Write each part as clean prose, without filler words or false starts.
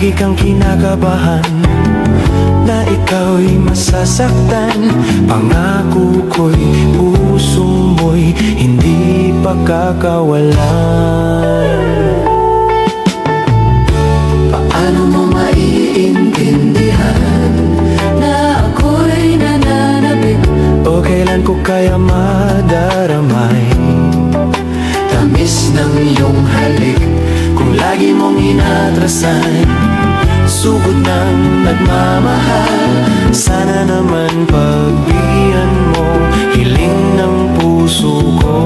lagi kang kinakabahan na ikaw'y masasaktan. Pangako ko'y puso mo'y hindi pagkakawalan. Paano mo maiintindihan na ako'y nananabik? O kailan ko kaya madaramay Tamis ng iyong halik kung lagi mong inatrasan? Sugod ng nagmamahal, sana naman pagbigyan mo hiling ng puso ko.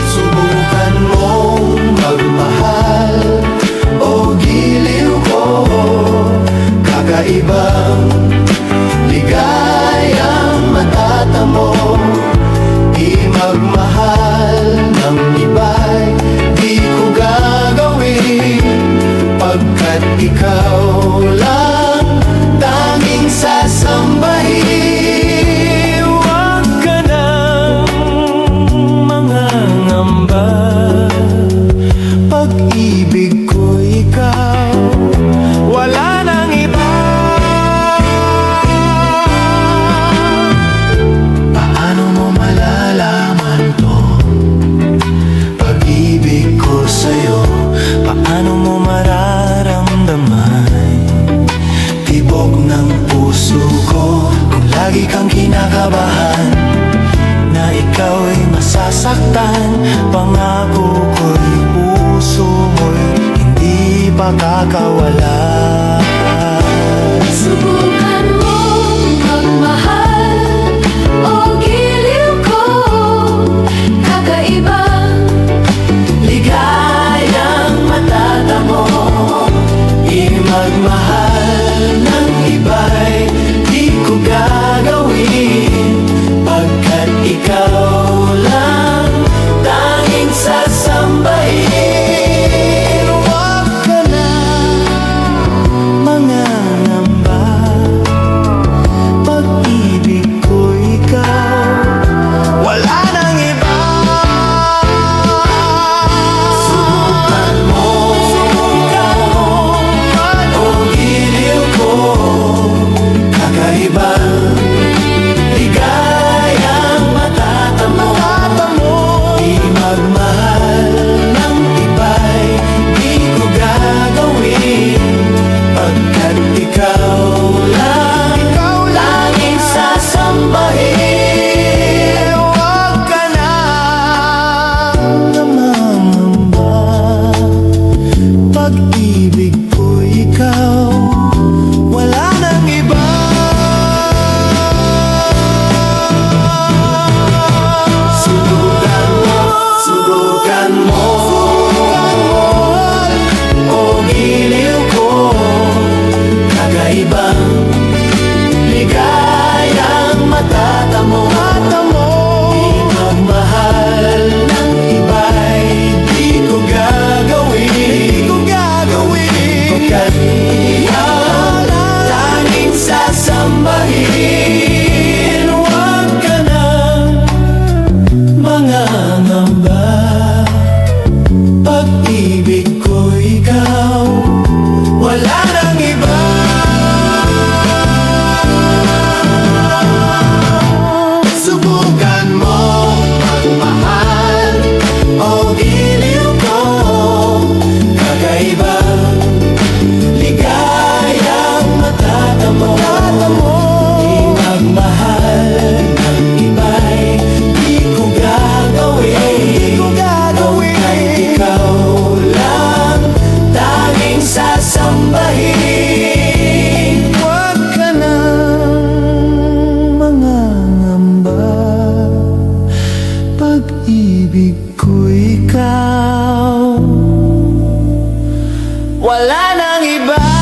Subukan mong magmahal o giliw ko. Kakaibang ligayang matatamo. Di magmahal ng iba'y di ko gagawin, pagkat ikaw lang tanging sasambahin. Huwag ka nang mangangamba, pag-ibig ko ikaw, wala nang iba. Paano mo malalaman to? Pag-ibig ko sa'yo, Paano mo mararamdaman? tibok ng puso ko. Kung lagi kang kinakabahan na ikaw'y masasaktan, pangako ko'y puso mo'y hindi pakakawalan. Subukan mong magmahal o giliw ko. Kakaibang ligayang matatamo. Di magmahal ng iba'y di ko gagawin, pagkat ikaw lang tanging sasambahin. Huwag ka na mangangamba, pag-ibig ko ikaw, wala nang iba. Subukan mo o giliw ko. Kakaibang ligayang matatamo. Di magmahal ng iba'y di ko gagawin, pagkat ikaw lang laging sasambahin. Huwag ka na mangangamba, pag-ibig ko ikaw, wala nang iba. Subukan mo o giliw ko. Kakaibang ligayang matatamo. Di magmahal ng iba'y di ko gagawin, pagkat ikaw tanging sasambahin. Huwag ka nang mangangamba, pag-ibig ko ikaw, wala nang iba. Subukan mo magmahal o giliw ko. Kakaibang ligayang matatamo. Di magmahal ng iba'y di ko gagawin, pagkat ikaw lang tanging sasambahin. Huwag ka na mangangamba, pag-ibig ko ikaw, wala nang iba.